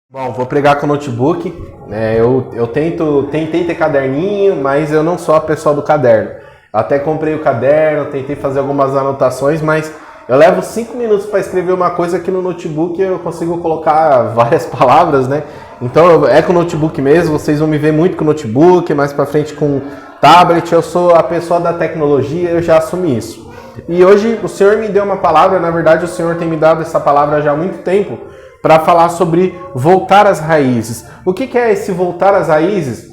Bom, vou pregar com o notebook. Eu tentei ter caderninho, mas eu não sou a pessoa do caderno. Eu até comprei o caderno, tentei fazer algumas anotações, mas eu levo 5 minutos para escrever uma coisa que no notebook eu consigo colocar várias palavras, né? Então é com o notebook mesmo, vocês vão me ver muito com o notebook, mais para frente com tablet. Eu sou a pessoa da tecnologia, eu já assumi isso. E hoje o Senhor me deu uma palavra, na verdade o Senhor tem me dado essa palavra já há muito tempo, para falar sobre voltar às raízes. O que é esse voltar às raízes?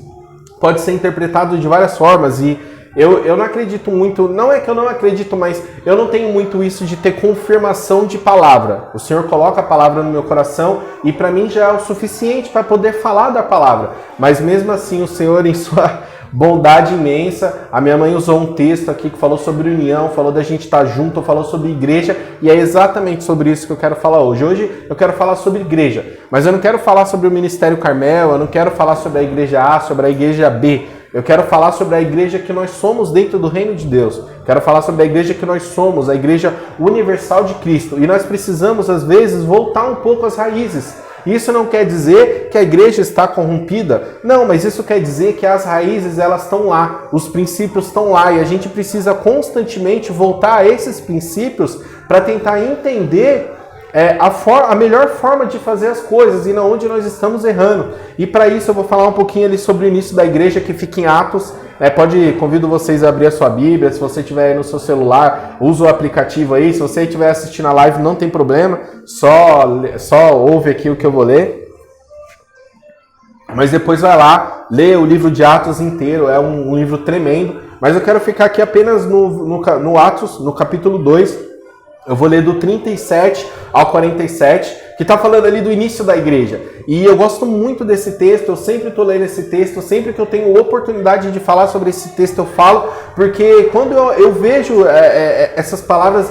Pode ser interpretado de várias formas e eu não acredito muito, não é que eu não acredito, mas eu não tenho muito isso de ter confirmação de palavra. O Senhor coloca a palavra no meu coração e para mim já é o suficiente para poder falar da palavra. Mas mesmo assim o Senhor, em sua bondade imensa, a minha mãe usou um texto aqui que falou sobre união, falou da gente estar junto, falou sobre igreja, e é exatamente sobre isso que eu quero falar hoje. Hoje eu quero falar sobre igreja, mas eu não quero falar sobre o Ministério Carmel, eu não quero falar sobre a igreja A, sobre a igreja B. Eu quero falar sobre a igreja que nós somos dentro do reino de Deus. Quero falar sobre a igreja que nós somos, a igreja universal de Cristo. E nós precisamos, às vezes, voltar um pouco às raízes. Isso não quer dizer que a igreja está corrompida. Não, mas isso quer dizer que as raízes elas estão lá, os princípios estão lá. E a gente precisa constantemente voltar a esses princípios para tentar entender a melhor forma de fazer as coisas e na onde nós estamos errando. E para isso eu vou falar um pouquinho ali sobre o início da igreja, que fica em Atos. Convido vocês a abrir a sua Bíblia. Se você estiver aí no seu celular, usa o aplicativo aí. Se você estiver assistindo a live, não tem problema. Só ouve aqui o que eu vou ler. Mas depois vai lá, lê o livro de Atos inteiro. É um livro tremendo. Mas eu quero ficar aqui apenas no Atos, no capítulo 2. Eu vou ler do 37 ao 47, que está falando ali do início da igreja. E eu gosto muito desse texto, eu sempre estou lendo esse texto, sempre que eu tenho oportunidade de falar sobre esse texto eu falo, porque quando eu vejo essas palavras,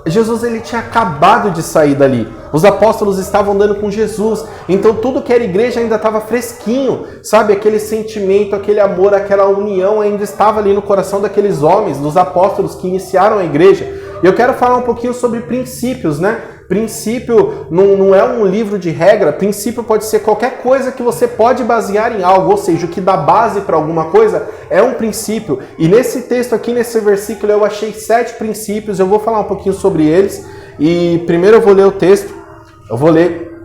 Jesus ele tinha acabado de sair dali. Os apóstolos estavam andando com Jesus, então tudo que era igreja ainda estava fresquinho, sabe? Aquele sentimento, aquele amor, aquela união ainda estava ali no coração daqueles homens, dos apóstolos que iniciaram a igreja. E eu quero falar um pouquinho sobre princípios, né? Princípio não é um livro de regra, princípio pode ser qualquer coisa que você pode basear em algo, ou seja, o que dá base para alguma coisa é um princípio. E nesse texto aqui, nesse versículo, eu achei 7 princípios, eu vou falar um pouquinho sobre eles. E primeiro eu vou ler o texto, eu vou ler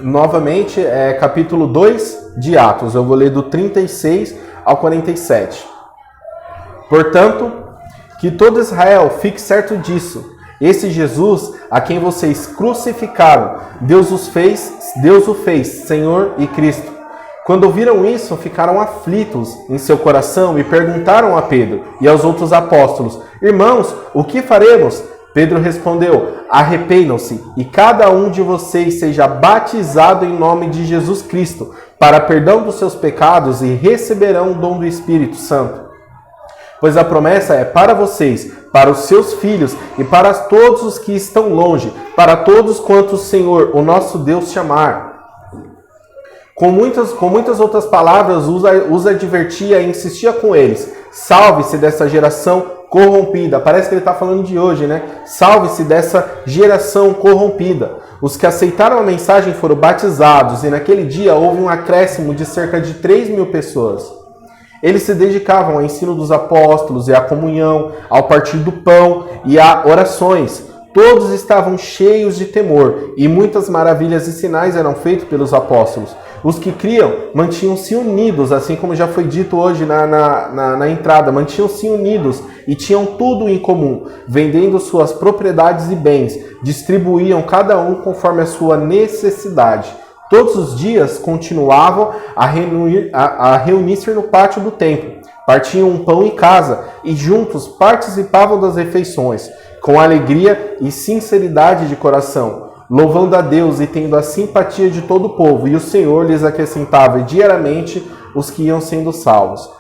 novamente, capítulo 2 de Atos, eu vou ler do 36 ao 47. Portanto, que todo Israel fique certo disso. Esse Jesus, a quem vocês crucificaram, Deus o fez Senhor e Cristo. Quando ouviram isso, ficaram aflitos em seu coração e perguntaram a Pedro e aos outros apóstolos: Irmãos, o que faremos? Pedro respondeu: Arrependam-se e cada um de vocês seja batizado em nome de Jesus Cristo para perdão dos seus pecados e receberão o dom do Espírito Santo. Pois a promessa é para vocês, para os seus filhos e para todos os que estão longe, para todos quantos o Senhor, o nosso Deus, chamar. Com muitas outras palavras, os advertia e insistia com eles: salve-se dessa geração corrompida. Parece que ele está falando de hoje, né? Salve-se dessa geração corrompida. Os que aceitaram a mensagem foram batizados e naquele dia houve um acréscimo de cerca de 3.000 pessoas. Eles se dedicavam ao ensino dos apóstolos e à comunhão, ao partir do pão e a orações. Todos estavam cheios de temor e muitas maravilhas e sinais eram feitos pelos apóstolos. Os que criam mantinham-se unidos, assim como já foi dito hoje na entrada, mantinham-se unidos e tinham tudo em comum, vendendo suas propriedades e bens, distribuíam cada um conforme a sua necessidade. Todos os dias continuavam a reunir-se no pátio do templo, partiam um pão em casa e juntos participavam das refeições, com alegria e sinceridade de coração, louvando a Deus e tendo a simpatia de todo o povo, e o Senhor lhes acrescentava diariamente os que iam sendo salvos.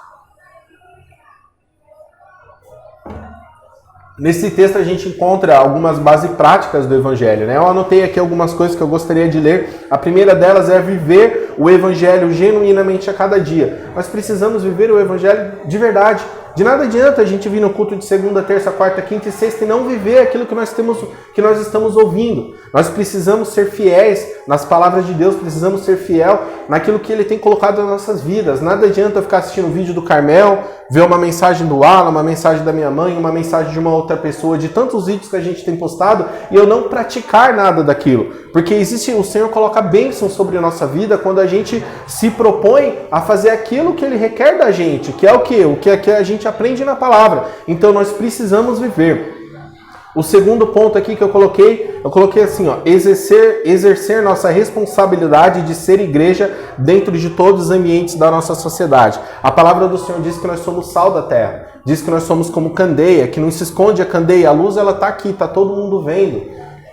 Nesse texto a gente encontra algumas bases práticas do Evangelho, né? Eu anotei aqui algumas coisas que eu gostaria de ler. A primeira delas é viver o Evangelho genuinamente a cada dia. Nós precisamos viver o Evangelho de verdade. De nada adianta a gente vir no culto de segunda, terça, quarta, quinta e sexta e não viver aquilo que nós estamos ouvindo. Nós precisamos ser fiéis nas palavras de Deus, precisamos ser fiel naquilo que Ele tem colocado nas nossas vidas. Nada adianta eu ficar assistindo um vídeo do Carmel, ver uma mensagem do Alan, uma mensagem da minha mãe, uma mensagem de uma outra pessoa, de tantos vídeos que a gente tem postado, e eu não praticar nada daquilo. Porque o Senhor coloca bênção sobre a nossa vida quando a gente se propõe a fazer aquilo que Ele requer da gente, que é o quê? O que a gente aprende na palavra. Então nós precisamos viver. O segundo ponto aqui que eu coloquei assim, ó, exercer nossa responsabilidade de ser igreja dentro de todos os ambientes da nossa sociedade. A palavra do Senhor diz que nós somos sal da terra, diz que nós somos como candeia, que não se esconde a candeia, a luz ela está aqui, está todo mundo vendo.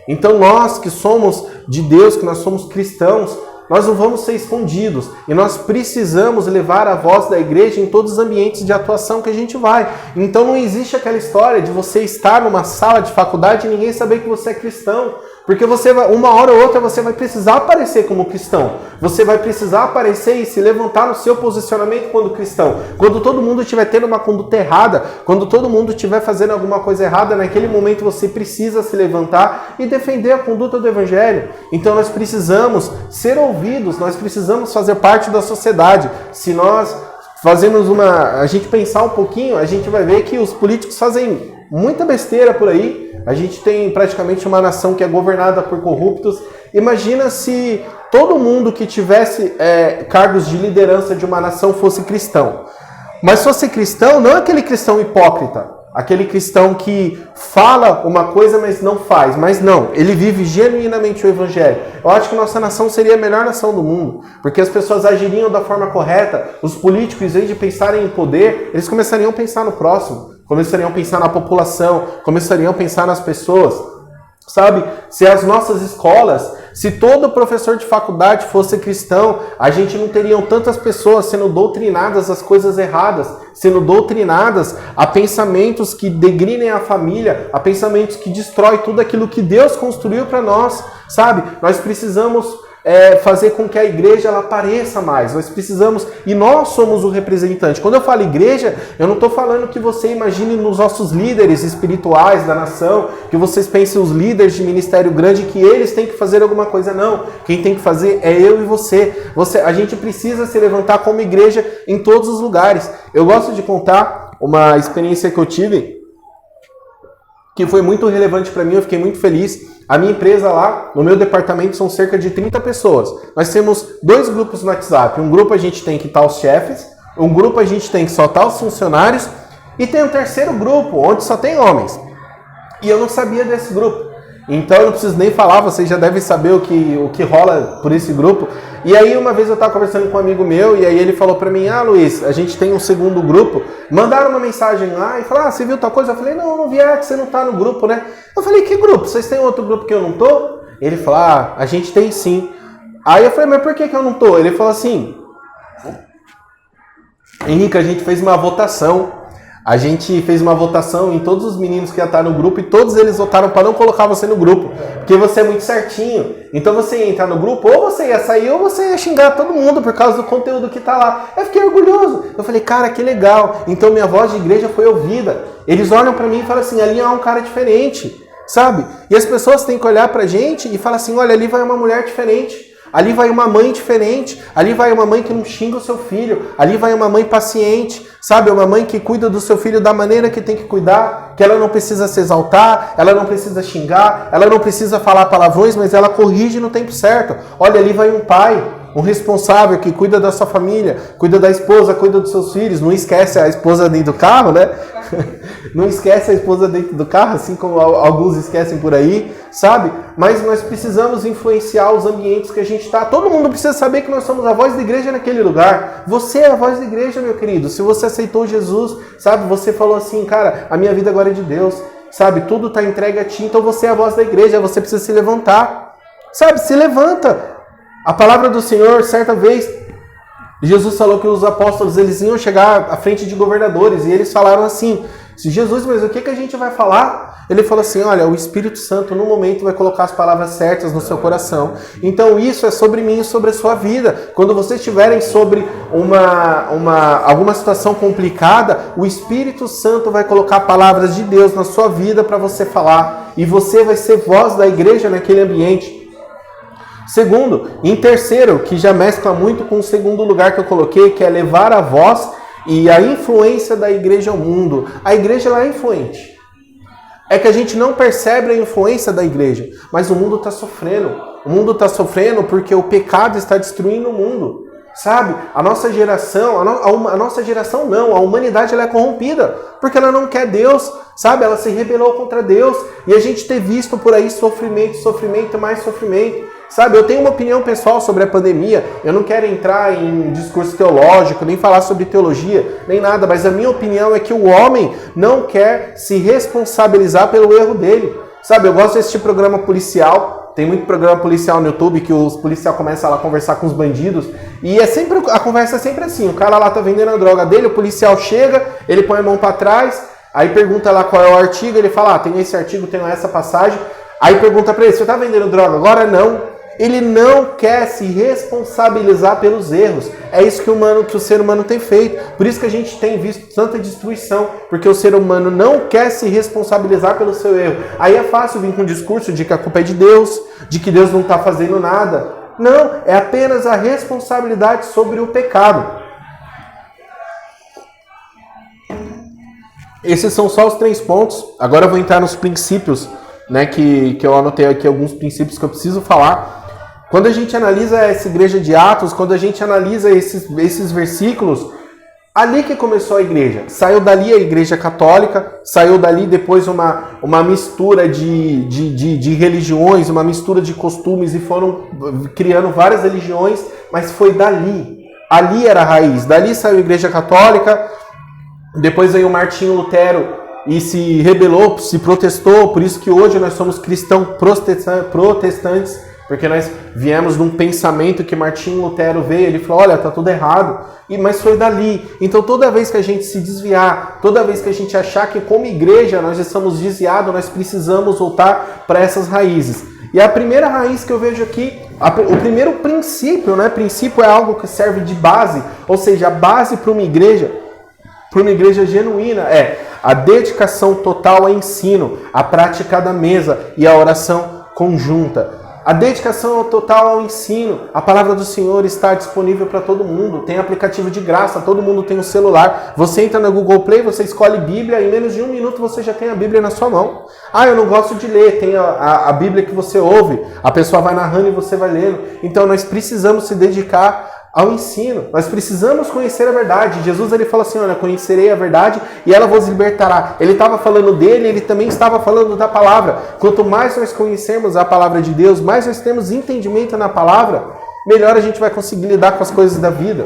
Então nós que somos de Deus, que nós somos cristãos, nós não vamos ser escondidos e nós precisamos levar a voz da igreja em todos os ambientes de atuação que a gente vai. Então não existe aquela história de você estar numa sala de faculdade e ninguém saber que você é cristão. Porque uma hora ou outra você vai precisar aparecer como cristão. Você vai precisar aparecer e se levantar no seu posicionamento quando cristão. Quando todo mundo estiver tendo uma conduta errada, quando todo mundo estiver fazendo alguma coisa errada, naquele momento você precisa se levantar e defender a conduta do Evangelho. Então nós precisamos ser ouvidos, nós precisamos fazer parte da sociedade. Se nós a gente pensar um pouquinho, a gente vai ver que os políticos fazem muita besteira por aí. A gente tem praticamente uma nação que é governada por corruptos. Imagina se todo mundo que tivesse cargos de liderança de uma nação fosse cristão. Mas fosse cristão, não aquele cristão hipócrita, aquele cristão que fala uma coisa, mas não faz. Mas não, ele vive genuinamente o Evangelho. Eu acho que nossa nação seria a melhor nação do mundo, porque as pessoas agiriam da forma correta. Os políticos, em vez de pensarem em poder, eles começariam a pensar no próximo. Começariam a pensar na população, começariam a pensar nas pessoas. Sabe, se as nossas escolas, se todo professor de faculdade fosse cristão, a gente não teria tantas pessoas sendo doutrinadas às coisas erradas, sendo doutrinadas a pensamentos que degrinem a família, a pensamentos que destroem tudo aquilo que Deus construiu para nós, sabe? Nós precisamos fazer com que a igreja ela apareça mais. Nós precisamos, e nós somos o representante. Quando eu falo igreja, eu não estou falando que você imagine nos nossos líderes espirituais da nação, que vocês pensem os líderes de ministério grande, que eles têm que fazer alguma coisa. Não. Quem tem que fazer é eu e você. A gente precisa se levantar como igreja em todos os lugares. Eu gosto de contar uma experiência que eu tive, que foi muito relevante para mim, eu fiquei muito feliz. A minha empresa lá, no meu departamento, são cerca de 30 pessoas. Nós temos 2 grupos no WhatsApp. Um grupo a gente tem que estar os chefes, um grupo a gente tem que só estar os funcionários, e tem um terceiro grupo, onde só tem homens. E eu não sabia desse grupo. Então eu não preciso nem falar, vocês já devem saber o que rola por esse grupo. E aí uma vez eu estava conversando com um amigo meu, e aí ele falou para mim, Luiz, a gente tem um segundo grupo. Mandaram uma mensagem lá e falaram, você viu tal coisa? Eu falei, não vi, que você não tá no grupo, né? Eu falei, que grupo? Vocês têm outro grupo que eu não tô? Ele falou, a gente tem sim. Aí eu falei, mas por que eu não tô? Ele falou assim, Henrique, a gente fez uma votação. A gente fez uma votação em todos os meninos que ia estar no grupo e todos eles votaram para não colocar você no grupo, porque você é muito certinho. Então você ia entrar no grupo, ou você ia sair, ou você ia xingar todo mundo por causa do conteúdo que está lá. Eu fiquei orgulhoso. Eu falei, cara, que legal. Então minha voz de igreja foi ouvida. Eles olham para mim e falam assim, ali é um cara diferente, sabe? E as pessoas têm que olhar para a gente e falar assim, olha, ali vai uma mulher diferente. Ali vai uma mãe diferente, ali vai uma mãe que não xinga o seu filho, ali vai uma mãe paciente, sabe? Uma mãe que cuida do seu filho da maneira que tem que cuidar, que ela não precisa se exaltar, ela não precisa xingar, ela não precisa falar palavrões, mas ela corrige no tempo certo. Olha, ali vai um pai, um responsável que cuida da sua família, cuida da esposa, cuida dos seus filhos, não esquece a esposa dentro do carro, né? Não esquece a esposa dentro do carro, assim como alguns esquecem por aí, sabe? Mas nós precisamos influenciar os ambientes que a gente está. Todo mundo precisa saber que nós somos a voz da igreja naquele lugar. Você é a voz da igreja, meu querido. Se você aceitou Jesus, sabe? Você falou assim, cara, a minha vida agora é de Deus, sabe? Tudo está entregue a ti, então você é a voz da igreja, você precisa se levantar, sabe? Se levanta. A palavra do Senhor, certa vez, Jesus falou que os apóstolos eles iam chegar à frente de governadores e eles falaram assim, Jesus, mas o que a gente vai falar? Ele falou assim, olha, o Espírito Santo no momento vai colocar as palavras certas no seu coração. Então isso é sobre mim e sobre a sua vida. Quando vocês estiverem sobre alguma situação complicada, o Espírito Santo vai colocar palavras de Deus na sua vida para você falar. E você vai ser voz da igreja naquele ambiente. Segundo, em terceiro, que já mescla muito com o segundo lugar que eu coloquei, que é levar a voz e a influência da igreja ao mundo. A igreja ela é influente. É que a gente não percebe a influência da igreja, mas o mundo está sofrendo. O mundo está sofrendo porque o pecado está destruindo o mundo. Sabe? A nossa geração, a nossa geração não, a humanidade ela é corrompida, porque ela não quer Deus, sabe? Ela se rebelou contra Deus, e a gente tem visto por aí sofrimento, sofrimento, mais sofrimento. Sabe, eu tenho uma opinião pessoal sobre a pandemia, eu não quero entrar em discurso teológico, nem falar sobre teologia, nem nada, mas a minha opinião é que o homem não quer se responsabilizar pelo erro dele. Sabe, eu gosto de assistir programa policial, tem muito programa policial no YouTube que os policiais começam lá a conversar com os bandidos, e a conversa é sempre assim, o cara lá tá vendendo a droga dele, o policial chega, ele põe a mão para trás, aí pergunta lá qual é o artigo, ele fala, tem esse artigo, tem essa passagem, aí pergunta para ele, você tá vendendo droga? Agora não. Ele não quer se responsabilizar pelos erros. É isso que o ser humano tem feito. Por isso que a gente tem visto tanta destruição. Porque o ser humano não quer se responsabilizar pelo seu erro. Aí é fácil vir com um discurso de que a culpa é de Deus, de que Deus não está fazendo nada. Não, é apenas a responsabilidade sobre o pecado. Esses são só os 3 pontos. Agora eu vou entrar nos princípios, né, que eu anotei aqui, alguns princípios que eu preciso falar. Quando a gente analisa essa igreja de Atos, quando a gente analisa esses versículos, ali que começou a igreja. Saiu dali a igreja católica, saiu dali depois uma mistura de religiões, uma mistura de costumes, e foram criando várias religiões, mas foi dali. Ali era a raiz. Dali saiu a igreja católica, depois veio Martinho Lutero e se rebelou, se protestou, por isso que hoje nós somos cristãos protestantes, porque nós viemos de um pensamento que Martinho Lutero veio, ele falou, olha, tá tudo errado, mas foi dali. Então toda vez que a gente se desviar, toda vez que a gente achar que como igreja nós estamos desviados, nós precisamos voltar para essas raízes. E a primeira raiz que eu vejo aqui, o primeiro princípio, né? Princípio é algo que serve de base, ou seja, a base para uma igreja genuína é a dedicação total ao ensino, a prática da mesa e a oração conjunta. A dedicação total ao ensino. A palavra do Senhor está disponível para todo mundo. Tem aplicativo de graça, todo mundo tem um celular. Você entra no Google Play, você escolhe Bíblia, em menos de 1 minuto você já tem a Bíblia na sua mão. Ah, eu não gosto de ler. Tem a Bíblia que você ouve, a pessoa vai narrando e você vai lendo. Então nós precisamos se dedicar ao ensino. Nós precisamos conhecer a verdade. Jesus ele fala assim, olha, conhecerei a verdade e ela vos libertará. Ele estava falando dele, ele também estava falando da palavra. Quanto mais nós conhecermos a palavra de Deus, mais nós temos entendimento na palavra, melhor a gente vai conseguir lidar com as coisas da vida.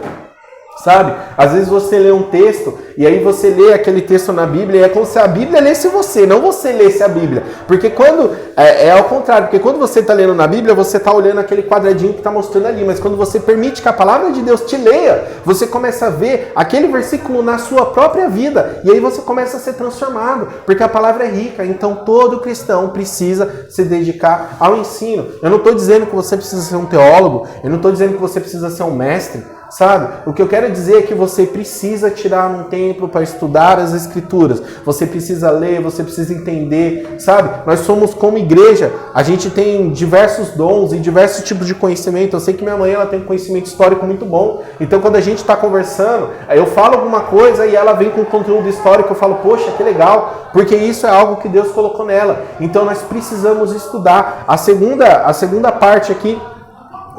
Sabe? Às vezes você lê um texto e aí você lê aquele texto na Bíblia e é como se a Bíblia lesse você, não você lesse a Bíblia. Porque quando, é ao contrário, porque quando você está lendo na Bíblia, você está olhando aquele quadradinho que está mostrando ali, mas quando você permite que a palavra de Deus te leia, você começa a ver aquele versículo na sua própria vida e aí você começa a ser transformado, porque a palavra é rica, então todo cristão precisa se dedicar ao ensino. Eu não estou dizendo que você precisa ser um teólogo, eu não estou dizendo que você precisa ser um mestre, sabe? O que eu quero dizer é que você precisa tirar um tempo para estudar as Escrituras. Você precisa ler, você precisa entender, sabe? Nós somos como igreja, a gente tem diversos dons e diversos tipos de conhecimento. Eu sei que minha mãe ela tem um conhecimento histórico muito bom. Então quando a gente está conversando, eu falo alguma coisa e ela vem com conteúdo histórico, eu falo, poxa, que legal, porque isso é algo que Deus colocou nela. Então nós precisamos estudar. A segunda parte aqui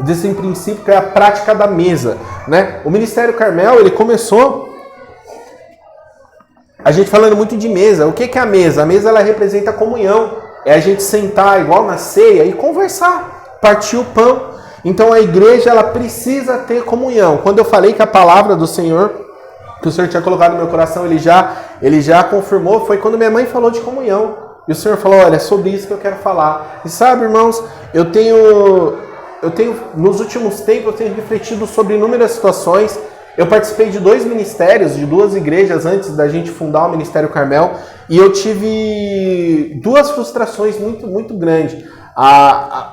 desse princípio que é a prática da mesa, né? O Ministério Carmel, ele começou a gente falando muito de mesa. O que é a mesa? A mesa ela representa a comunhão. É a gente sentar igual na ceia e conversar, partir o pão. Então a igreja ela precisa ter comunhão. Quando eu falei que a palavra do Senhor, que o Senhor tinha colocado no meu coração, ele já confirmou, foi quando minha mãe falou de comunhão. E o Senhor falou, olha, é sobre isso que eu quero falar. E sabe, irmãos, eu tenho nos últimos tempos, eu tenho refletido sobre inúmeras situações. Eu participei de 2 ministérios, de 2 igrejas antes da gente fundar o Ministério Carmel, e eu tive 2 frustrações muito grandes.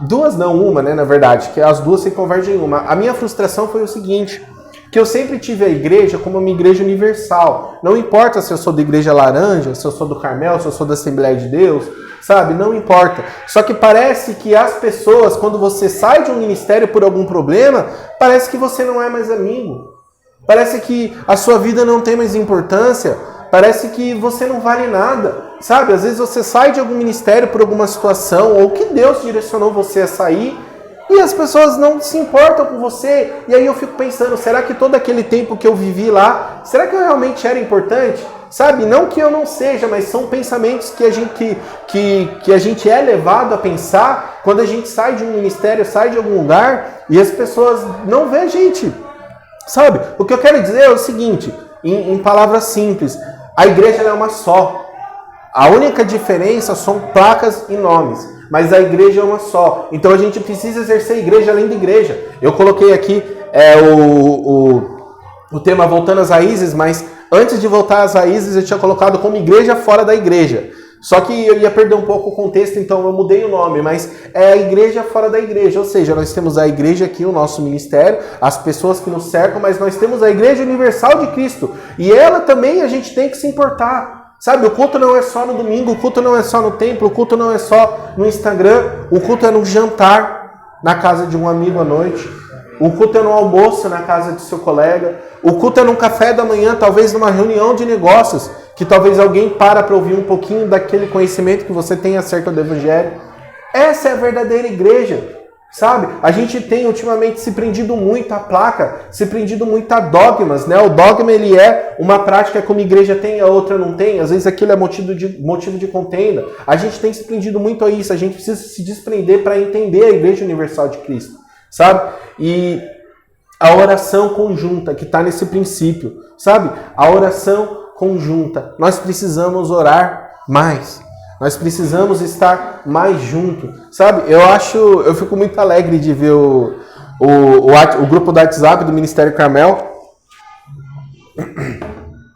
Duas não, uma, né, na verdade, que as 2 se convergem em uma. A minha frustração foi o seguinte, que eu sempre tive a igreja como uma igreja universal. Não importa se eu sou da igreja laranja, se eu sou do Carmel, se eu sou da Assembleia de Deus, sabe? Não importa. Só que parece que as pessoas, quando você sai de um ministério por algum problema, parece que você não é mais amigo. Parece que a sua vida não tem mais importância. Parece que você não vale nada. Sabe? Às vezes você sai de algum ministério por alguma situação, ou que Deus direcionou você a sair, e as pessoas não se importam com você. E aí eu fico pensando, será que todo aquele tempo que eu vivi lá, será que eu realmente era importante? Sabe? Não que eu não seja, mas são pensamentos que a gente é levado a pensar quando a gente sai de um ministério, sai de algum lugar, e as pessoas não vê a gente. Sabe? O que eu quero dizer é o seguinte, em palavras simples, a igreja é uma só. A única diferença são placas e nomes. Mas a igreja é uma só. Então a gente precisa exercer a igreja além da igreja. Eu coloquei aqui o tema voltando às raízes, mas antes de voltar às raízes eu tinha colocado como igreja fora da igreja. Só que eu ia perder um pouco o contexto, então eu mudei o nome, mas é a igreja fora da igreja. Ou seja, nós temos a igreja aqui, o nosso ministério, as pessoas que nos cercam, mas nós temos a igreja universal de Cristo. E ela também a gente tem que se importar. Sabe, o culto não é só no domingo, o culto não é só no templo, o culto não é só no Instagram, o culto é no jantar, na casa de um amigo à noite, o culto é no almoço, na casa de seu colega, o culto é num café da manhã, talvez numa reunião de negócios, que talvez alguém para ouvir um pouquinho daquele conhecimento que você tem acerca do Evangelho. Essa é a verdadeira igreja. Sabe? A gente tem ultimamente se prendido muito à placa, se prendido muito a dogmas, né? O dogma ele é uma prática que uma igreja tem, a outra não tem. Às vezes aquilo é motivo de contenda. A gente tem se prendido muito a isso. A gente precisa se desprender para entender a Igreja Universal de Cristo, sabe? E a oração conjunta que está nesse princípio, sabe? A oração conjunta. Nós precisamos orar mais. Nós precisamos estar mais juntos, sabe? Eu fico muito alegre de ver o grupo do WhatsApp do Ministério Carmel,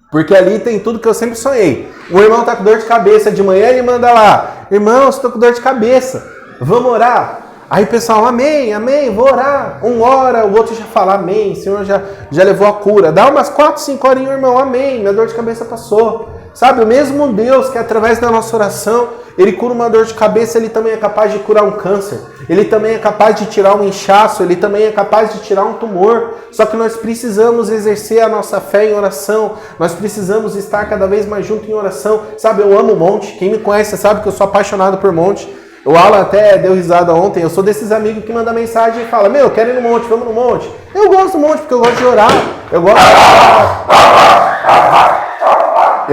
porque ali tem tudo que eu sempre sonhei. O irmão tá com dor de cabeça de manhã, ele manda lá, irmão, estou com dor de cabeça, vamos orar? Aí o pessoal, amém, vou orar. Um ora, o outro já fala, amém, o Senhor já levou a cura. Dá umas 4, 5 horinhas, irmão, amém, minha dor de cabeça passou. Sabe, o mesmo Deus que através da nossa oração, Ele cura uma dor de cabeça, Ele também é capaz de curar um câncer. Ele também é capaz de tirar um inchaço, Ele também é capaz de tirar um tumor. Só que nós precisamos exercer a nossa fé em oração. Nós precisamos estar cada vez mais junto em oração. Sabe, eu amo monte. Quem me conhece sabe que eu sou apaixonado por monte. O Alan até deu risada ontem. Eu sou desses amigos que mandam mensagem e fala, eu quero ir no monte, vamos no monte. Eu gosto do monte porque eu gosto de orar. Eu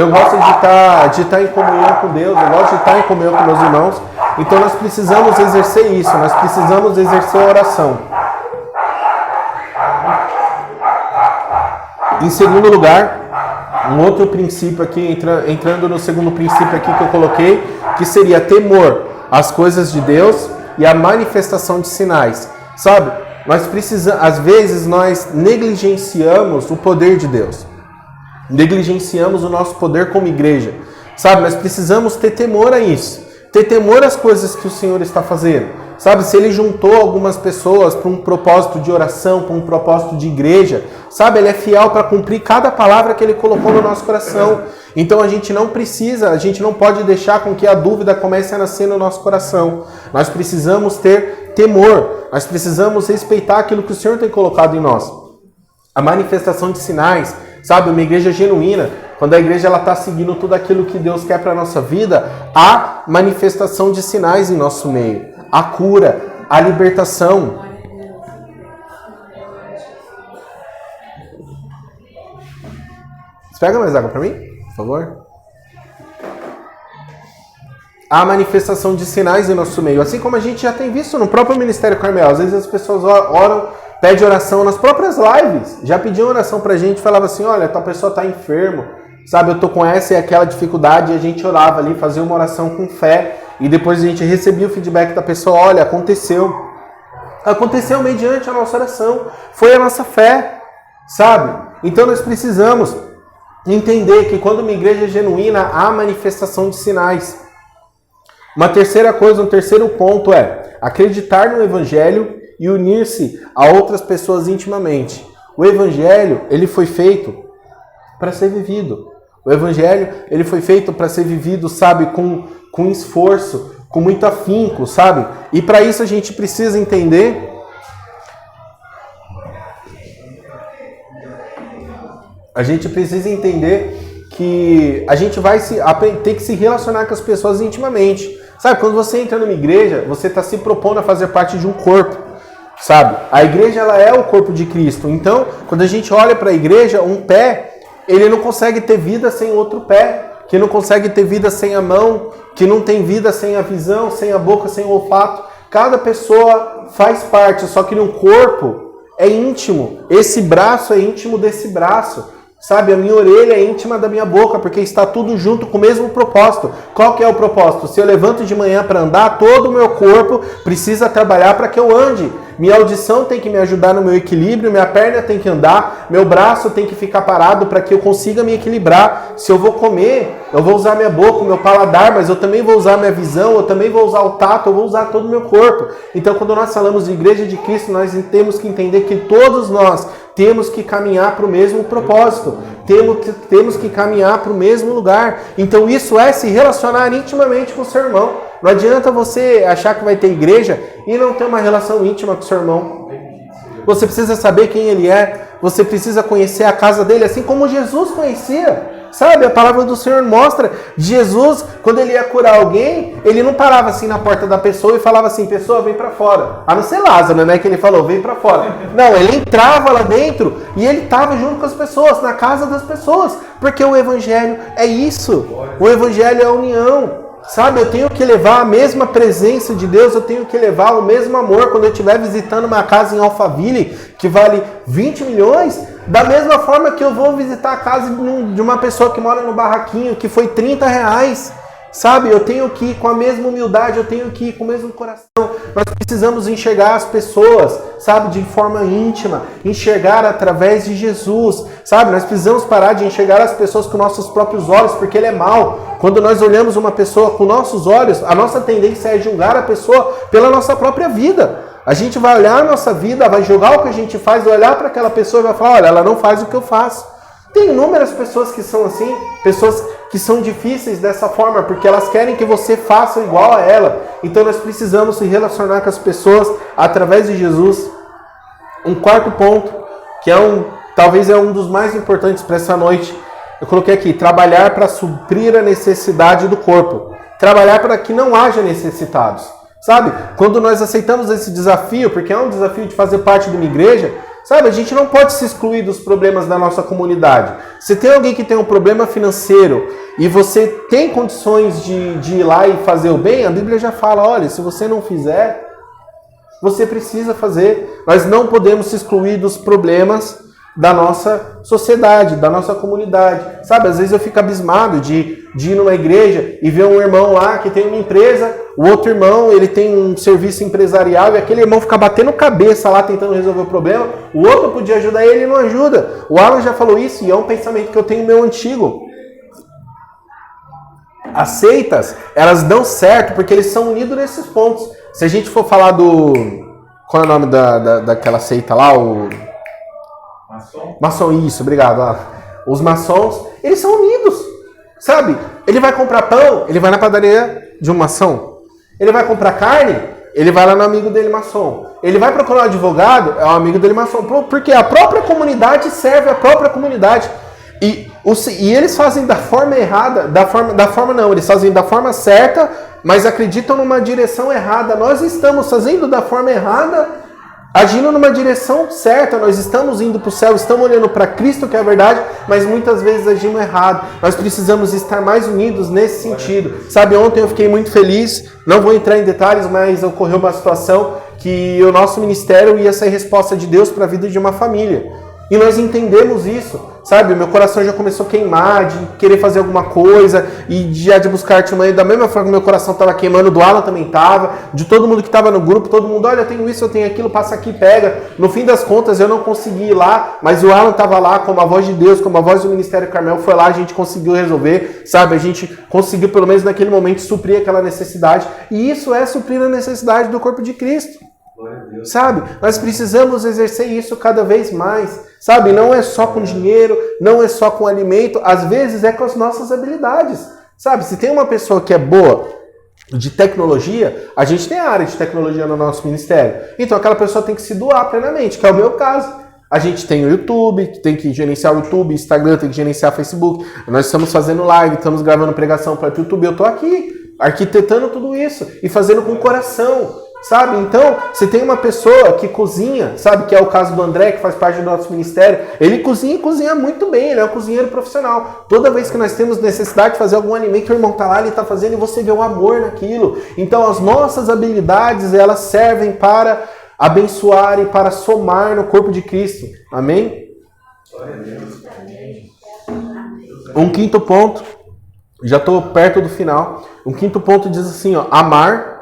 gosto de estar em comunhão com Deus, eu gosto de estar em comunhão com meus irmãos. Então nós precisamos exercer isso, nós precisamos exercer a oração. Em segundo lugar, um outro princípio aqui, entrando no segundo princípio aqui que eu coloquei, que seria temor às coisas de Deus e a manifestação de sinais. Sabe, às vezes nós negligenciamos o poder de Deus. Negligenciamos o nosso poder como igreja. Sabe, nós precisamos ter temor a isso. Ter temor às coisas que o Senhor está fazendo. Sabe, se Ele juntou algumas pessoas para um propósito de oração, para um propósito de igreja, sabe, Ele é fiel para cumprir cada palavra que Ele colocou no nosso coração. Então a gente não pode deixar com que a dúvida comece a nascer no nosso coração. Nós precisamos ter temor. Nós precisamos respeitar aquilo que o Senhor tem colocado em nós. A manifestação de sinais. Sabe, uma igreja genuína, quando a igreja está seguindo tudo aquilo que Deus quer para a nossa vida, há manifestação de sinais em nosso meio. A cura, a libertação. Você pega mais água para mim, por favor? Há manifestação de sinais em nosso meio. Assim como a gente já tem visto no próprio Ministério Carmel. Às vezes as pessoas oram, pede oração nas próprias lives. Já pediam oração pra gente, falava assim, olha, tal pessoa tá enfermo, sabe, eu tô com essa e aquela dificuldade, e a gente orava ali, fazia uma oração com fé, e depois a gente recebia o feedback da pessoa, olha, aconteceu mediante a nossa oração, foi a nossa fé, sabe? Então nós precisamos entender que quando uma igreja é genuína, há manifestação de sinais. Uma terceira coisa, um terceiro ponto é acreditar no Evangelho e unir-se a outras pessoas intimamente. O Evangelho, ele foi feito para ser vivido. O Evangelho, ele foi feito para ser vivido, sabe, com esforço, com muito afinco, sabe? E para isso a gente precisa entender que a gente vai ter que se relacionar com as pessoas intimamente. Sabe, quando você entra numa igreja, você está se propondo a fazer parte de um corpo, sabe? A igreja, ela é o corpo de Cristo. Então, quando a gente olha para a igreja, um pé, ele não consegue ter vida sem outro pé, que não consegue ter vida sem a mão, que não tem vida sem a visão, sem a boca, sem o olfato. Cada pessoa faz parte, só que no corpo é íntimo. Esse braço é íntimo desse braço. Sabe, a minha orelha é íntima da minha boca, porque está tudo junto com o mesmo propósito. Qual que é o propósito? Se eu levanto de manhã para andar, todo o meu corpo precisa trabalhar para que eu ande. Minha audição tem que me ajudar no meu equilíbrio, minha perna tem que andar, meu braço tem que ficar parado para que eu consiga me equilibrar. Se eu vou comer, eu vou usar minha boca, o meu paladar, mas eu também vou usar minha visão, eu também vou usar o tato, eu vou usar todo o meu corpo. Então, quando nós falamos de Igreja de Cristo, nós temos que entender que todos nós temos que caminhar para o mesmo propósito, temos que caminhar para o mesmo lugar. Então isso é se relacionar intimamente com o seu irmão. Não adianta você achar que vai ter igreja e não ter uma relação íntima com o seu irmão. Você precisa saber quem ele é, você precisa conhecer a casa dele, assim como Jesus conhecia. Sabe, a palavra do Senhor mostra, Jesus, quando ele ia curar alguém, ele não parava assim na porta da pessoa e falava assim, pessoa, vem pra fora. A não ser Lázaro, né, que ele falou, vem pra fora. Não, ele entrava lá dentro e ele estava junto com as pessoas, na casa das pessoas, porque o Evangelho é isso, o Evangelho é a união. Sabe, eu tenho que levar a mesma presença de Deus, eu tenho que levar o mesmo amor quando eu estiver visitando uma casa em Alphaville, que vale 20 milhões, da mesma forma que eu vou visitar a casa de uma pessoa que mora no barraquinho, que foi 30 reais. Sabe, eu tenho que ir com a mesma humildade, eu tenho que ir com o mesmo coração. Nós precisamos enxergar as pessoas, sabe, de forma íntima, enxergar através de Jesus, sabe? Nós precisamos parar de enxergar as pessoas com nossos próprios olhos, porque ele é mau. Quando nós olhamos uma pessoa com nossos olhos, a nossa tendência é julgar a pessoa pela nossa própria vida. A gente vai olhar a nossa vida, vai julgar o que a gente faz, vai olhar para aquela pessoa e vai falar, olha, ela não faz o que eu faço. Tem inúmeras pessoas que são assim, pessoas que são difíceis dessa forma, porque elas querem que você faça igual a ela. Então nós precisamos se relacionar com as pessoas através de Jesus. Um quarto ponto, que talvez é um dos mais importantes para essa noite, eu coloquei aqui, trabalhar para suprir a necessidade do corpo. Trabalhar para que não haja necessitados. Sabe, quando nós aceitamos esse desafio, porque é um desafio de fazer parte de uma igreja, sabe, a gente não pode se excluir dos problemas da nossa comunidade. Se tem alguém que tem um problema financeiro e você tem condições de ir lá e fazer o bem, a Bíblia já fala, olha, se você não fizer, você precisa fazer. Nós não podemos se excluir dos problemas da nossa sociedade, da nossa comunidade. Sabe, às vezes eu fico abismado de ir numa igreja e ver um irmão lá que tem uma empresa, o outro irmão, ele tem um serviço empresarial e aquele irmão fica batendo cabeça lá tentando resolver o problema, o outro podia ajudar ele e não ajuda. O Alan já falou isso e é um pensamento que eu tenho meu antigo. As seitas, elas dão certo porque eles são unidos nesses pontos. Se a gente for falar do... Qual é o nome daquela seita lá? Maçom, isso, obrigado. Os maçons, eles são unidos, sabe? Ele vai comprar pão, ele vai na padaria de um maçom. Ele vai comprar carne, ele vai lá no amigo dele maçom. Ele vai procurar um advogado, é um amigo dele maçom. Porque a própria comunidade serve a própria comunidade. E eles fazem da forma errada, eles fazem da forma certa, mas acreditam numa direção errada. Nós estamos fazendo da forma errada, agindo numa direção certa, nós estamos indo para o céu, estamos olhando para Cristo, que é a verdade, mas muitas vezes agimos errado. Nós precisamos estar mais unidos nesse sentido. Sabe, ontem eu fiquei muito feliz, não vou entrar em detalhes, mas ocorreu uma situação que o nosso ministério ia ser resposta de Deus para a vida de uma família. E nós entendemos isso, sabe? Meu coração já começou a queimar, de querer fazer alguma coisa, e já de buscar artimanha, da mesma forma que meu coração estava queimando, do Alan também estava, de todo mundo que estava no grupo, todo mundo, olha, eu tenho isso, eu tenho aquilo, passa aqui, pega. No fim das contas, eu não consegui ir lá, mas o Alan estava lá, como a voz de Deus, como a voz do Ministério Carmel, foi lá, a gente conseguiu resolver, sabe? A gente conseguiu, pelo menos naquele momento, suprir aquela necessidade, e isso é suprir a necessidade do corpo de Cristo. Sabe? Nós precisamos exercer isso cada vez mais, sabe? Não é só com dinheiro, não é só com alimento, às vezes é com as nossas habilidades, sabe? Se tem uma pessoa que é boa de tecnologia, a gente tem a área de tecnologia no nosso ministério, então aquela pessoa tem que se doar plenamente, que é o meu caso. A gente tem o YouTube, tem que gerenciar o YouTube, Instagram, tem que gerenciar o Facebook, nós estamos fazendo live, estamos gravando pregação para o YouTube, eu estou aqui, arquitetando tudo isso e fazendo com o coração. Sabe? Então, você tem uma pessoa que cozinha, sabe? Que é o caso do André, que faz parte do nosso ministério. Ele cozinha e cozinha muito bem, ele é um cozinheiro profissional. Toda vez que nós temos necessidade de fazer algum alimento, o irmão tá lá, ele tá fazendo e você vê o amor naquilo. Então, as nossas habilidades, elas servem para abençoar e para somar no corpo de Cristo. Amém? Um quinto ponto, já estou perto do final. Um quinto ponto diz assim, ó, amar.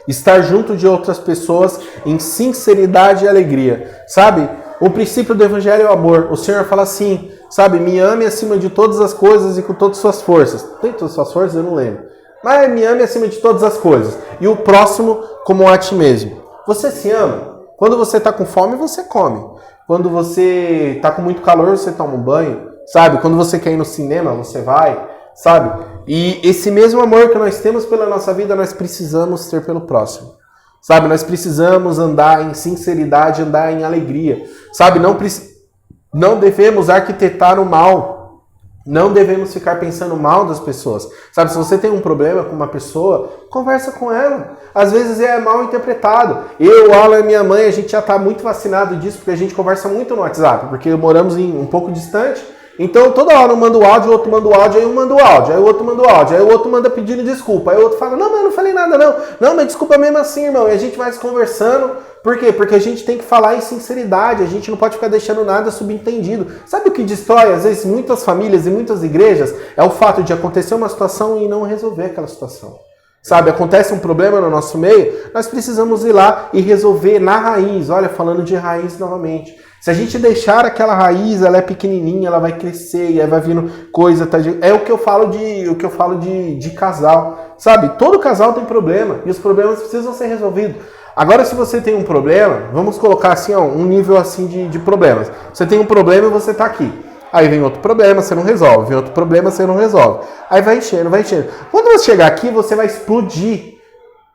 Estar junto de outras pessoas em sinceridade e alegria. Sabe? O princípio do evangelho é o amor. O Senhor fala assim, sabe? Me ame acima de todas as coisas e com todas as suas forças. Tem todas as suas forças? Eu não lembro. Mas me ame acima de todas as coisas. E o próximo como a ti mesmo. Você se ama? Quando você está com fome, você come. Quando você está com muito calor, você toma um banho. Sabe? Quando você quer ir no cinema, você vai. Sabe? E esse mesmo amor que nós temos pela nossa vida, nós precisamos ter pelo próximo. Sabe? Nós precisamos andar em sinceridade, andar em alegria. Sabe? Não devemos arquitetar o mal. Não devemos ficar pensando mal das pessoas. Sabe? Se você tem um problema com uma pessoa, conversa com ela. Às vezes é mal interpretado. Eu, Alan e minha mãe, a gente já está muito vacinado disso, porque a gente conversa muito no WhatsApp, porque moramos um pouco distante. Então, toda hora um manda o áudio, o outro manda o áudio, aí um manda o áudio, aí o outro manda o áudio, aí o outro manda pedindo desculpa, aí o outro fala, não, mas eu não falei nada não. Não, mas desculpa mesmo assim, irmão. E a gente vai se conversando. Por quê? Porque a gente tem que falar em sinceridade, a gente não pode ficar deixando nada subentendido. Sabe o que destrói, às vezes, muitas famílias e muitas igrejas? É o fato de acontecer uma situação e não resolver aquela situação. Sabe, acontece um problema no nosso meio, nós precisamos ir lá e resolver na raiz. Olha, falando de raiz novamente. Se a gente deixar aquela raiz, ela é pequenininha, ela vai crescer e aí vai vindo coisa. Tá? É o que eu falo de casal. Sabe, todo casal tem problema e os problemas precisam ser resolvidos. Agora, se você tem um problema, vamos colocar assim, ó, um nível assim de problemas. Você tem um problema e você está aqui. Aí vem outro problema, você não resolve. Vem outro problema, você não resolve. Aí vai enchendo, vai enchendo. Quando você chegar aqui, você vai explodir.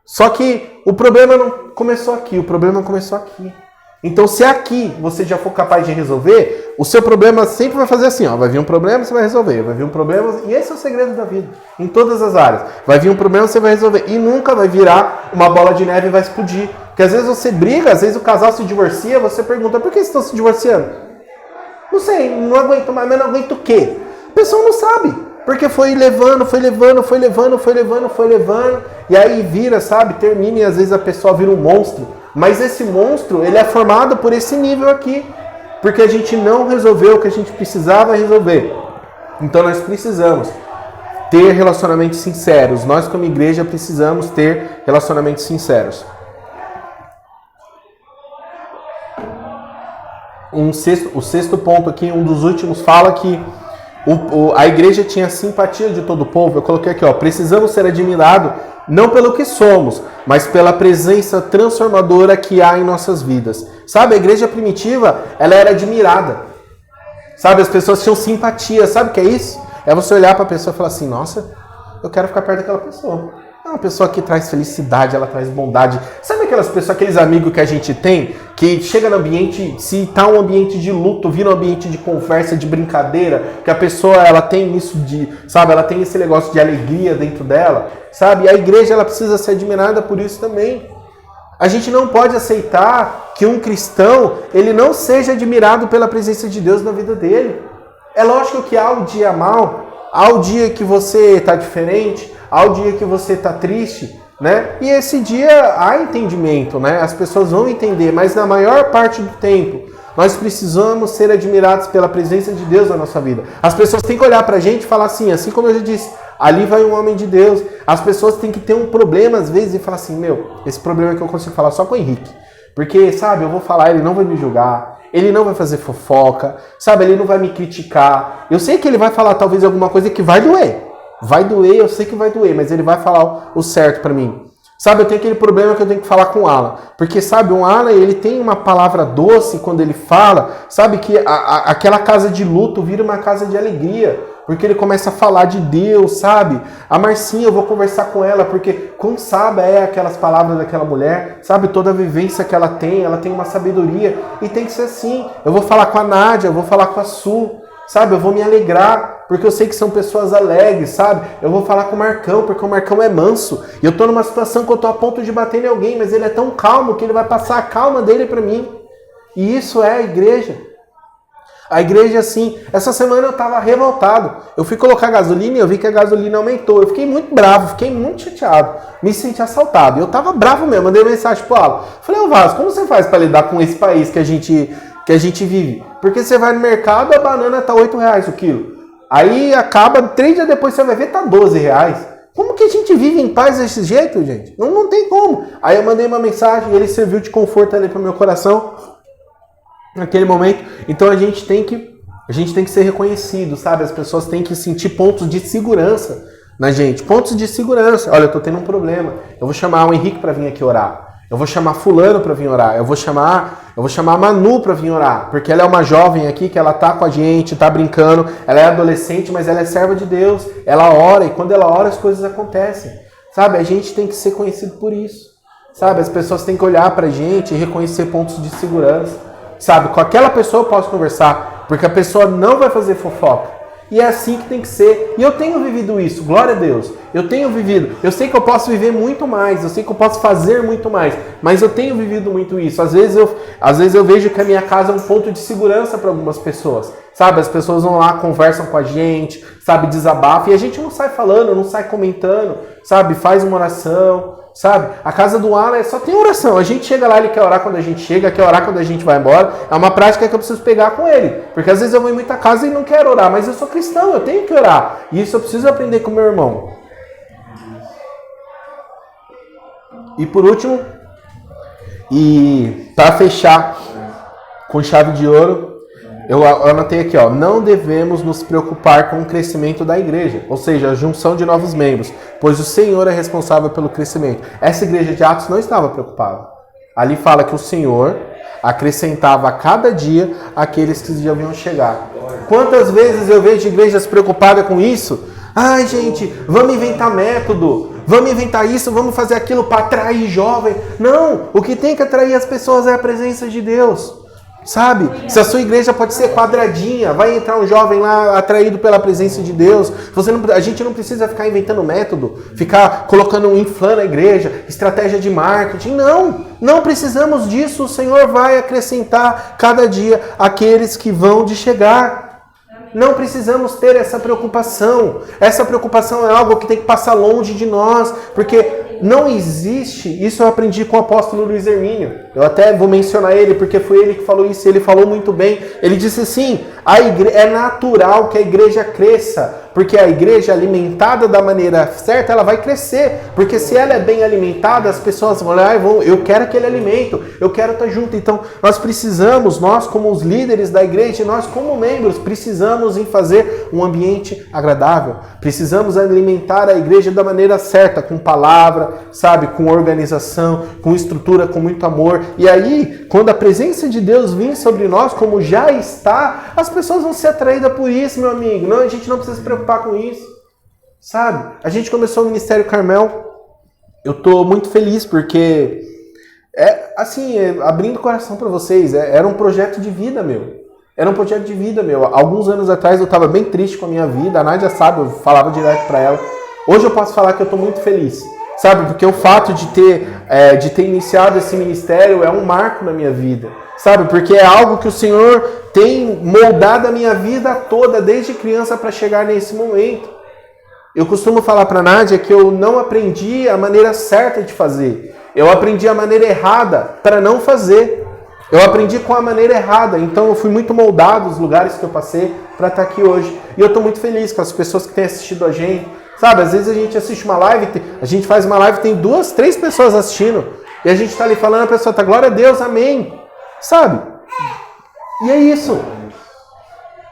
Só que o problema não começou aqui, o problema começou aqui. Então, se aqui você já for capaz de resolver, o seu problema sempre vai fazer assim, ó. Vai vir um problema, você vai resolver. Vai vir um problema, e esse é o segredo da vida. Em todas as áreas. Vai vir um problema, você vai resolver. E nunca vai virar uma bola de neve e vai explodir. Porque às vezes você briga, às vezes o casal se divorcia, você pergunta, por que vocês estão se divorciando? Não sei, não aguento mais, mas não aguento o quê? A pessoa não sabe. Porque foi levando, e aí vira, sabe, termina e às vezes a pessoa vira um monstro. Mas esse monstro, ele é formado por esse nível aqui. Porque a gente não resolveu o que a gente precisava resolver. Então nós precisamos ter relacionamentos sinceros. Nós como igreja precisamos ter relacionamentos sinceros. O sexto ponto aqui, um dos últimos, fala que a igreja tinha simpatia de todo o povo. Eu coloquei aqui, ó, precisamos ser admirados não pelo que somos, mas pela presença transformadora que há em nossas vidas. Sabe, a igreja primitiva, ela era admirada. Sabe, as pessoas tinham simpatia. Sabe o que é isso? É você olhar para a pessoa e falar assim, nossa, eu quero ficar perto daquela pessoa. É uma pessoa que traz felicidade, ela traz bondade. Sabe aquelas pessoas, aqueles amigos que a gente tem, que chega no ambiente, se tá um ambiente de luto, vira um ambiente de conversa, de brincadeira, que a pessoa, ela tem isso de, sabe, ela tem esse negócio de alegria dentro dela, sabe? E a igreja, ela precisa ser admirada por isso também. A gente não pode aceitar que um cristão, ele não seja admirado pela presença de Deus na vida dele. É lógico que há o dia mal, há o dia que você está diferente, há o dia que você está triste, né? E esse dia há entendimento, né? As pessoas vão entender, mas na maior parte do tempo, nós precisamos ser admirados pela presença de Deus na nossa vida. As pessoas têm que olhar pra gente e falar assim como eu já disse, ali vai um homem de Deus. As pessoas têm que ter um problema às vezes e falar assim, esse problema é que eu consigo falar só com o Henrique. Porque, sabe, eu vou falar, ele não vai me julgar, ele não vai fazer fofoca, sabe, ele não vai me criticar. Eu sei que ele vai falar talvez alguma coisa que vai doer. Vai doer, eu sei que vai doer, mas ele vai falar o certo pra mim. Sabe, eu tenho aquele problema que eu tenho que falar com o Alan. Porque, sabe, o Alan, ele tem uma palavra doce quando ele fala. Sabe que aquela casa de luto vira uma casa de alegria. Porque ele começa a falar de Deus, sabe? A Marcinha, eu vou conversar com ela, porque quão sábia é aquelas palavras daquela mulher. Sabe, toda a vivência que ela tem uma sabedoria. E tem que ser assim. Eu vou falar com a Nádia, eu vou falar com a Su. Sabe, eu vou me alegrar, porque eu sei que são pessoas alegres, sabe? Eu vou falar com o Marcão, porque o Marcão é manso. E eu tô numa situação que eu tô a ponto de bater em alguém, mas ele é tão calmo que ele vai passar a calma dele para mim. E isso é a igreja. A igreja, assim, essa semana eu tava revoltado. Eu fui colocar gasolina e eu vi que a gasolina aumentou. Eu fiquei muito bravo, fiquei muito chateado. Me senti assaltado. Eu tava bravo mesmo, mandei mensagem pro Alan. Falei, Vasco, como você faz para lidar com esse país que a gente vive? Porque você vai no mercado, a banana tá R$8 o quilo. Aí acaba, 3 dias depois você vai ver, tá R$12. Como que a gente vive em paz desse jeito, gente? Não tem como. Aí eu mandei uma mensagem e ele serviu de conforto ali pro meu coração naquele momento. Então a gente tem que ser reconhecido, sabe? As pessoas têm que sentir pontos de segurança na gente. Pontos de segurança. Olha, eu tô tendo um problema. Eu vou chamar o Henrique para vir aqui orar. Eu vou chamar fulano para vir orar. Eu vou chamar a Manu para vir orar. Porque ela é uma jovem aqui que ela tá com a gente, tá brincando. Ela é adolescente, mas ela é serva de Deus. Ela ora e quando ela ora as coisas acontecem. Sabe? A gente tem que ser conhecido por isso. Sabe? As pessoas têm que olhar pra gente e reconhecer pontos de segurança. Sabe? Com aquela pessoa eu posso conversar. Porque a pessoa não vai fazer fofoca. E é assim que tem que ser. E eu tenho vivido isso, glória a Deus. Eu tenho vivido. Eu sei que eu posso viver muito mais. Eu sei que eu posso fazer muito mais. Mas eu tenho vivido muito isso. Às vezes eu vejo que a minha casa é um ponto de segurança para algumas pessoas. Sabe? As pessoas vão lá, conversam com a gente, sabe? Desabafam. E a gente não sai falando, não sai comentando. Sabe? Faz uma oração. Sabe? A casa do Alan só tem oração. A gente chega lá, ele quer orar quando a gente chega, quer orar quando a gente vai embora. É uma prática que eu preciso pegar com ele. Porque às vezes eu vou em muita casa e não quero orar, mas eu sou cristão, eu tenho que orar. E isso eu preciso aprender com meu irmão. E por último, e para fechar com chave de ouro, eu anotei aqui, não devemos nos preocupar com o crescimento da igreja, ou seja, a junção de novos membros, pois o Senhor é responsável pelo crescimento. Essa igreja de Atos não estava preocupada. Ali fala que o Senhor acrescentava a cada dia aqueles que já haviam chegar. Quantas vezes eu vejo igrejas preocupadas com isso? Ai, gente, vamos inventar método, vamos inventar isso, vamos fazer aquilo para atrair jovem. Não, o que tem que atrair as pessoas é a presença de Deus. Sabe? Se a sua igreja pode ser quadradinha, vai entrar um jovem lá atraído pela presença de Deus. A gente não precisa ficar inventando método, ficar colocando inflando a igreja, estratégia de marketing. Não precisamos disso. O Senhor vai acrescentar cada dia aqueles que vão de chegar. Não precisamos ter essa preocupação. Essa preocupação é algo que tem que passar longe de nós, porque não existe, isso eu aprendi com o apóstolo Luiz Hermínio. Eu até vou mencionar ele, porque foi ele que falou isso, ele falou muito bem. Ele disse assim, é natural que a igreja cresça, porque a igreja alimentada da maneira certa, ela vai crescer. Porque se ela é bem alimentada, as pessoas vão lá e vão, eu quero aquele alimento, eu quero estar junto. Então, nós como os líderes da igreja, nós como membros, precisamos em fazer um ambiente agradável. Precisamos alimentar a igreja da maneira certa, com palavra, sabe, com organização, com estrutura, com muito amor. E aí, quando a presença de Deus vir sobre nós, como já está, as pessoas vão ser atraídas por isso, meu amigo. Não, a gente não precisa se preocupar com isso, sabe? A gente começou o Ministério Carmel. Eu tô muito feliz porque, abrindo o coração para vocês, era um projeto de vida meu. Era um projeto de vida meu. Alguns anos atrás eu estava bem triste com a minha vida. A Nádia sabe, eu falava direto para ela. Hoje eu posso falar que eu estou muito feliz. Sabe, porque o fato de ter iniciado esse ministério é um marco na minha vida. Sabe, porque é algo que o Senhor tem moldado a minha vida toda, desde criança, para chegar nesse momento. Eu costumo falar para a Nádia que eu não aprendi a maneira certa de fazer. Eu aprendi a maneira errada para não fazer. Eu aprendi com a maneira errada. Então eu fui muito moldado nos lugares que eu passei para estar aqui hoje. E eu estou muito feliz com as pessoas que têm assistido a gente. Sabe, às vezes a gente assiste uma live, a gente faz uma live, tem 2, 3 pessoas assistindo. E a gente está ali falando, a pessoa está, glória a Deus, amém. Sabe? E é isso.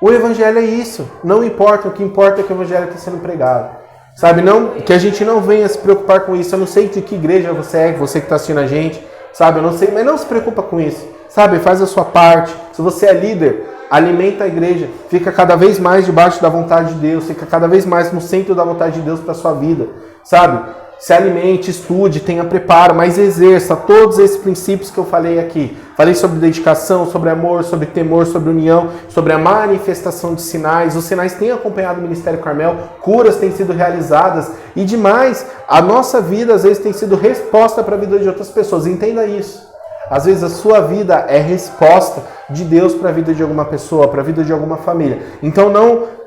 O evangelho é isso. Não importa, o que importa é que o evangelho está sendo pregado. Sabe, não, que a gente não venha se preocupar com isso. Eu não sei de que igreja você que está assistindo a gente. Sabe, eu não sei, mas não se preocupa com isso. Sabe, faz a sua parte. Se você é líder, alimenta a igreja. Fica cada vez mais debaixo da vontade de Deus. Fica cada vez mais no centro da vontade de Deus para a sua vida. Sabe? Se alimente, estude, tenha preparo, mas exerça todos esses princípios que eu falei aqui. Falei sobre dedicação, sobre amor, sobre temor, sobre união, sobre a manifestação de sinais. Os sinais têm acompanhado o Ministério Carmel, curas têm sido realizadas e demais. A nossa vida, às vezes, tem sido resposta para a vida de outras pessoas. Entenda isso. Às vezes a sua vida é resposta de Deus para a vida de alguma pessoa, para a vida de alguma família. Então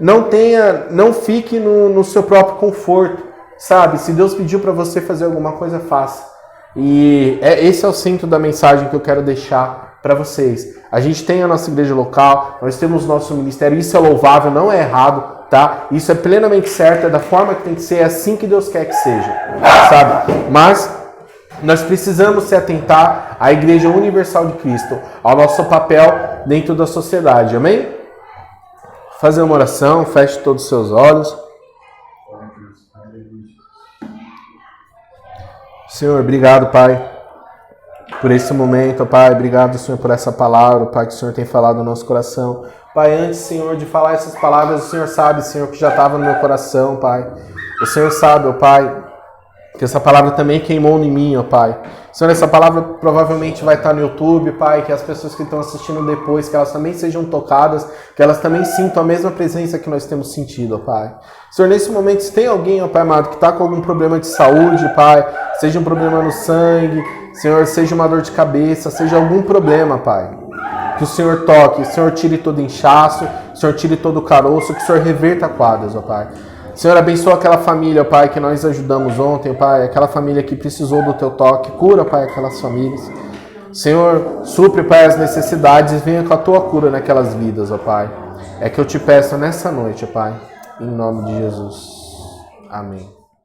não fique no seu próprio conforto. Sabe, se Deus pediu para você fazer alguma coisa, faça. E esse é o centro da mensagem que eu quero deixar para vocês. A gente tem a nossa igreja local, nós temos o nosso ministério, isso é louvável, não é errado, tá? Isso é plenamente certo, é da forma que tem que ser, é assim que Deus quer que seja, sabe? Mas nós precisamos se atentar à Igreja Universal de Cristo, ao nosso papel dentro da sociedade, amém? Fazer uma oração, feche todos os seus olhos. Senhor, obrigado, Pai, por esse momento, Pai. Obrigado, Senhor, por essa palavra, Pai, que o Senhor tem falado no nosso coração. Pai, antes, Senhor, de falar essas palavras, o Senhor sabe, Senhor, que já estava no meu coração, Pai. O Senhor sabe, ó Pai, que essa palavra também queimou em mim, ó Pai. Senhor, essa palavra provavelmente vai estar no YouTube, Pai, que as pessoas que estão assistindo depois, que elas também sejam tocadas, que elas também sintam a mesma presença que nós temos sentido, ó Pai. Senhor, nesse momento, se tem alguém, ó Pai amado, que está com algum problema de saúde, Pai, seja um problema no sangue, Senhor, seja uma dor de cabeça, seja algum problema, Pai, que o Senhor toque, o Senhor tire todo inchaço, o Senhor tire todo o caroço, que o Senhor reverta quadras, ó Pai. Senhor, abençoa aquela família, Pai, que nós ajudamos ontem, Pai, aquela família que precisou do Teu toque, cura, Pai, aquelas famílias. Senhor, supre, Pai, as necessidades e venha com a Tua cura naquelas vidas, ó Pai. É que eu te peço nessa noite, ó Pai, em nome de Jesus. Amém.